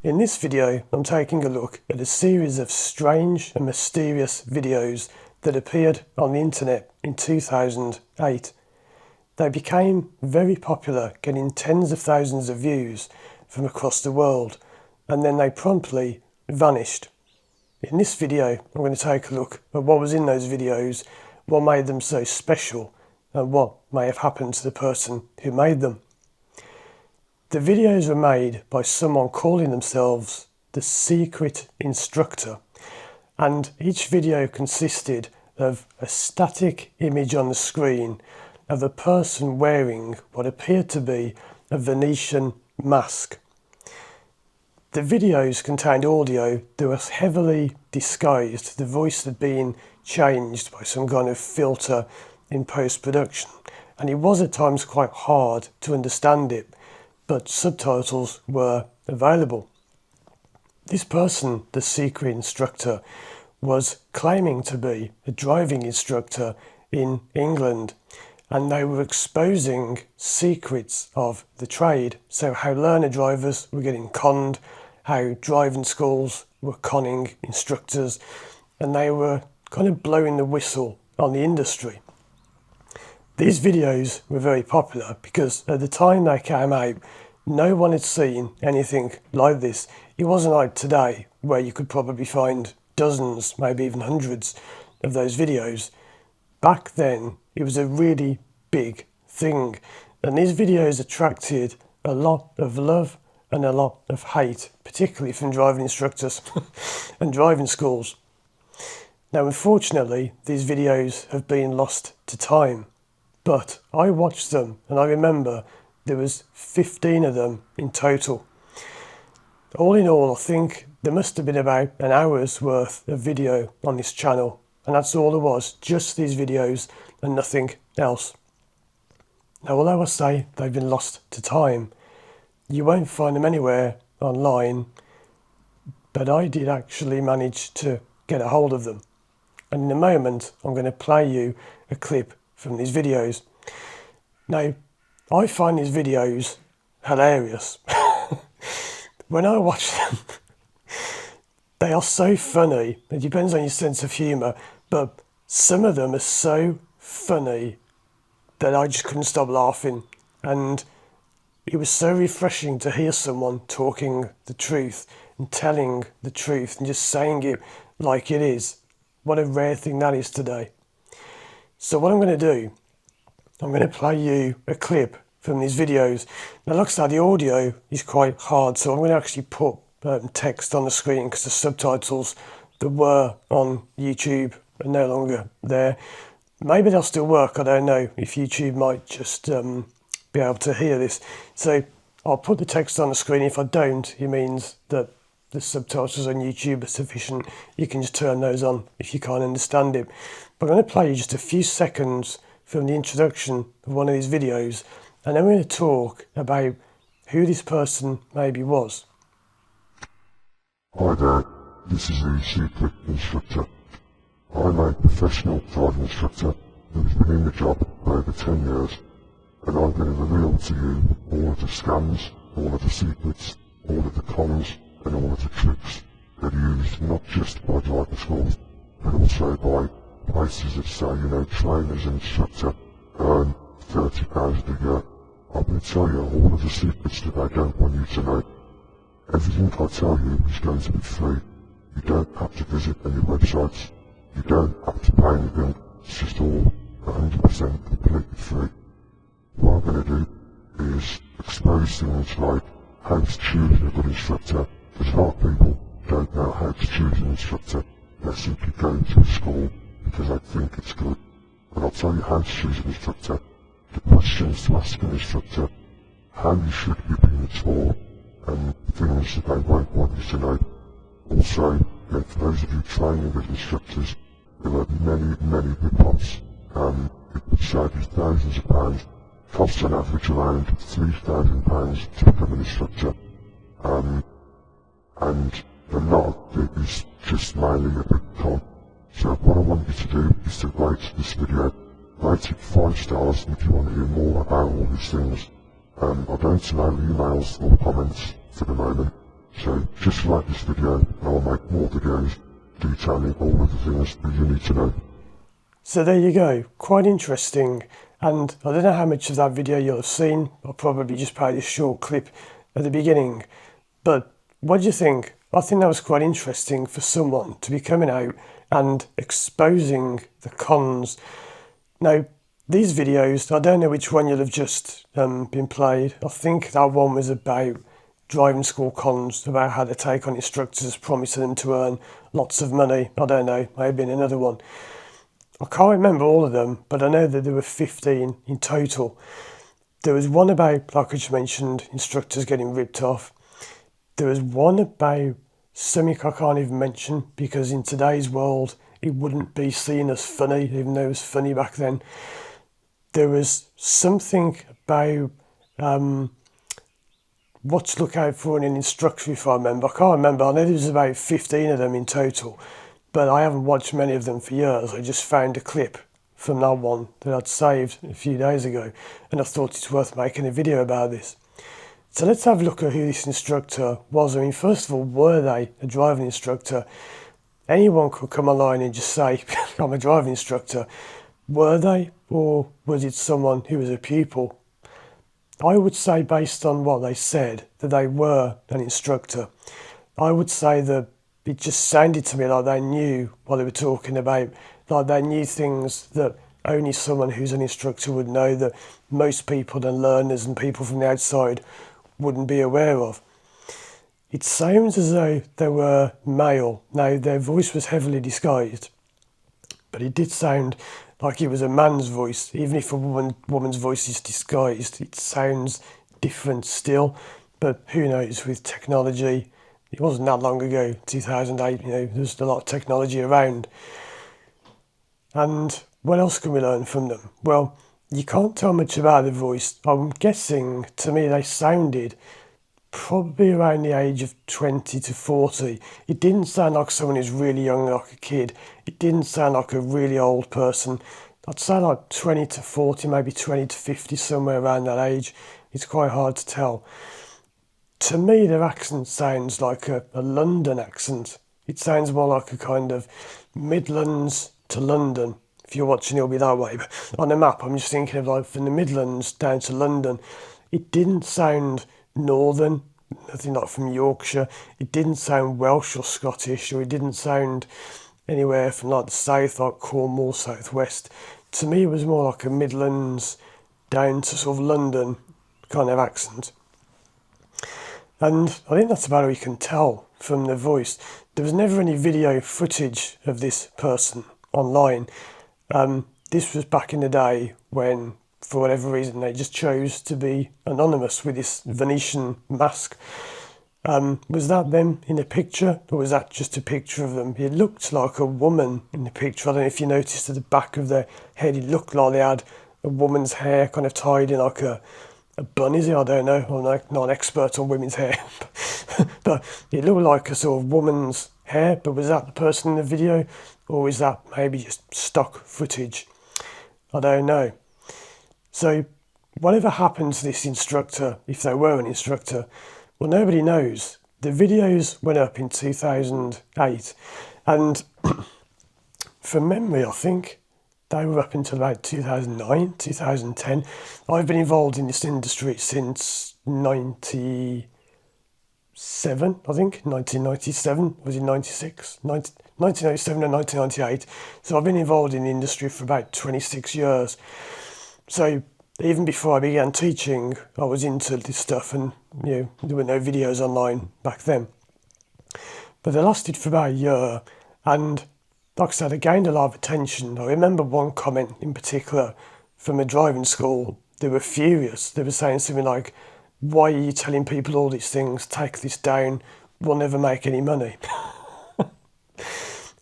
In this video, I'm taking a look at a series of strange and mysterious videos that appeared on the internet in 2008. They became very popular, getting tens of thousands of views from across the world, and then they promptly vanished. In this video, I'm going to take a look at what was in those videos, what made them so special, and what may have happened to the person who made them. The videos were made by someone calling themselves the Secret Instructor, and each video consisted of a static image on the screen of a person wearing what appeared to be a Venetian mask. The videos contained audio that was heavily disguised, the voice had been changed by some kind of filter in post-production, and it was at times quite hard to understand it, but subtitles were available. This person, the Secret Instructor, was claiming to be a driving instructor in England, and they were exposing secrets of the trade. So how learner drivers were getting conned, how driving schools were conning instructors, and they were kind of blowing the whistle on the industry. These videos were very popular because at the time they came out, no one had seen anything like this. It wasn't like today, where you could probably find dozens, maybe even hundreds of those videos. Back then, it was a really big thing, and these videos attracted a lot of love and a lot of hate, particularly from driving instructors and driving schools. Now, unfortunately, these videos have been lost to time, but I watched them and I remember there was 15 of them in total. All in all, I think there must have been about an hour's worth of video on this channel, and that's all there was, just these videos and nothing else. Now, although I say they've been lost to time, you won't find them anywhere online, but I did actually manage to get a hold of them. And in a moment, I'm going to play you a clip from these videos. Now, I find these videos hilarious. When I watch them, they are so funny. It depends on your sense of humour, but some of them are so funny that I just couldn't stop laughing. And it was so refreshing to hear someone talking the truth and telling the truth and just saying it like it is. What a rare thing that is today. So what I'm going to do, I'm going to play you a clip from these videos. Now, like I said, the audio is quite hard, so I'm going to actually put text on the screen because the subtitles that were on YouTube are no longer there. Maybe they'll still work, I don't know, if YouTube might just be able to hear this. So I'll put the text on the screen. If I don't, it means that the subtitles on YouTube are sufficient. You can just turn those on if you can't understand it. But I'm going to play you just a few seconds from the introduction of one of these videos, and then we're going to talk about who this person maybe was. Hi there, this is the Secret Instructor. I'm a professional driving instructor who's been in the job for over 10 years, and I'm going to reveal to you all of the scams, all of the secrets, all of the cons, and all of the tricks that are used not just by driving schools, but also by places that say, trainers and instructor earn £30 a year. I'm going to tell you all of the secrets that I don't want you to know. Everything I tell you is going to be free. You don't have to visit any websites. You don't have to pay anything. It's just all 100% completely free. What I'm going to do is expose things like how to choose a good instructor, because a lot of people don't know how to choose an instructor. They simply go to a school because they think it's good. But I'll tell you how to choose an instructor, the questions to ask an instructor, how you should be being taught, and things that they won't want you to know. Also, for those of you training with instructors, there are many rip-offs. It would save you thousands of pounds. Costs on average around £3,000 to become an instructor. And a lot of it is just mainly a big con. So what I want you to do is to rate this video. Rate it 5 stars if you want to hear more about all these things. I don't allow emails or comments for the moment, So just like this video, I will make more videos detailing all of the things that you need to know. So there you go, quite interesting. And I don't know how much of that video you'll have seen. I'll probably just play this short clip at the beginning. But what do you think? I think that was quite interesting for someone to be coming out and exposing the cons. Now, these videos, I don't know which one you'll have just been played. I think that one was about driving school cons, about how they take on instructors, promising them to earn lots of money. I don't know, maybe in another one. I can't remember all of them, but I know that there were 15 in total. There was one about, like I just mentioned, instructors getting ripped off. There was one about something I can't even mention because in today's world it wouldn't be seen as funny, even though it was funny back then. There was something about what to look out for in an instructor, if I remember. I can't remember. I know there was about 15 of them in total, but I haven't watched many of them for years. I just found a clip from that one that I'd saved a few days ago, and I thought it's worth making a video about this. So let's have a look at who this instructor was. I mean, first of all, were they a driving instructor? Anyone could come online and just say, I'm a driving instructor. Were they? Or was it someone who was a pupil? I would say, based on what they said, that they were an instructor. I would say that it just sounded to me like they knew what they were talking about, like they knew things that only someone who's an instructor would know, that most people and learners and people from the outside wouldn't be aware of. It sounds as though they were male. Now, their voice was heavily disguised, but it did sound like it was a man's voice. Even if a woman's voice is disguised, it sounds different still. But who knows, with technology, it wasn't that long ago, 2008, there's a lot of technology around. And what else can we learn from them? Well, you can't tell much about the voice. I'm guessing, to me, they sounded probably around the age of 20 to 40. It didn't sound like someone who's really young, like a kid. It didn't sound like a really old person. I'd say like 20 to 40, maybe 20 to 50, somewhere around that age. It's quite hard to tell. To me, their accent sounds like a London accent. It sounds more like a kind of Midlands to London. If you're watching, it'll be that way. But on the map, I'm just thinking of like from the Midlands down to London. It didn't sound northern, nothing like from Yorkshire. It didn't sound Welsh or Scottish, or it didn't sound anywhere from like the south, like Cornwall, southwest. To me, it was more like a Midlands down to sort of London kind of accent. And I think that's about all you can tell from the voice. There was never any video footage of this person online. This was back in the day when, for whatever reason, they just chose to be anonymous with this Venetian mask. Was that them in the picture, or was that just a picture of them? It looked like a woman in the picture. I don't know if you noticed at the back of their head, it looked like they had a woman's hair kind of tied in like a bun, is it? I don't know. I'm not an expert on women's hair. But it looked like a sort of woman's hair. But was that the person in the video, or was that maybe just stock footage? I don't know. So whatever happened to this instructor, if they were an instructor, well, nobody knows. The videos went up in 2008, and from memory, I think they were up until about 2009, 2010. I've been involved in this industry since 97, I think, 1997, was it 96? 1997 and 1998. So I've been involved in the industry for about 26 years. So even before I began teaching, I was into this stuff, and there were no videos online back then. But they lasted for about a year, and like I said, I gained a lot of attention. I remember one comment in particular from a driving school. They were furious. They were saying something like, "Why are you telling people all these things? Take this down. We'll never make any money."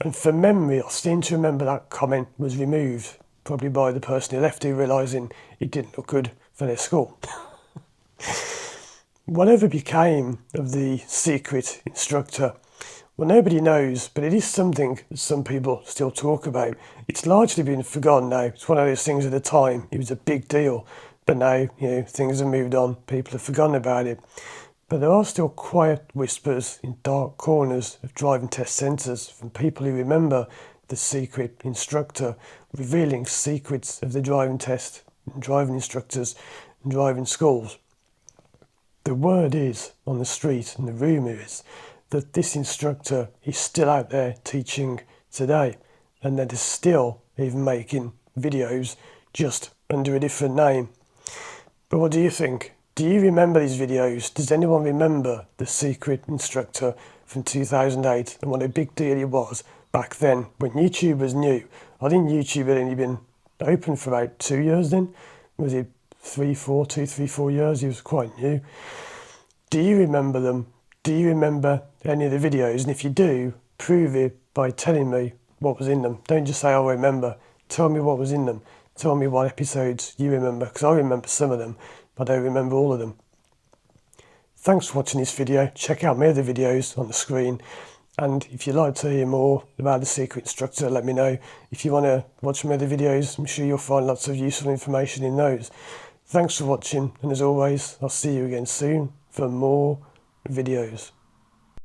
And from memory, I seem to remember that comment was removed, probably by the person who left it, realising it didn't look good for their school. Whatever became of the secret instructor, well, nobody knows, but it is something that some people still talk about. It's largely been forgotten now. It's one of those things at the time, it was a big deal. But now, things have moved on. People have forgotten about it. But there are still quiet whispers in dark corners of driving test centres from people who remember the Secret Instructor revealing secrets of the driving test and driving instructors and driving schools. The word is on the street, and the rumour is, that this instructor is still out there teaching today, and that is still even making videos just under a different name. But what do you think? Do you remember these videos? Does anyone remember the Secret Instructor from 2008 and what a big deal it was back then when YouTube was new? I think YouTube had only been open for about 2 years then. Was it 3, 4 years? It was quite new. Do you remember them? Do you remember any of the videos? And if you do, prove it by telling me what was in them. Don't just say, "I remember." Tell me what was in them. Tell me what episodes you remember, because I remember some of them, but I don't remember all of them. Thanks for watching this video. Check out my other videos on the screen. And if you'd like to hear more about the Secret Instructor, let me know. If you want to watch my other videos, I'm sure you'll find lots of useful information in those. Thanks for watching, and as always, I'll see you again soon for more videos.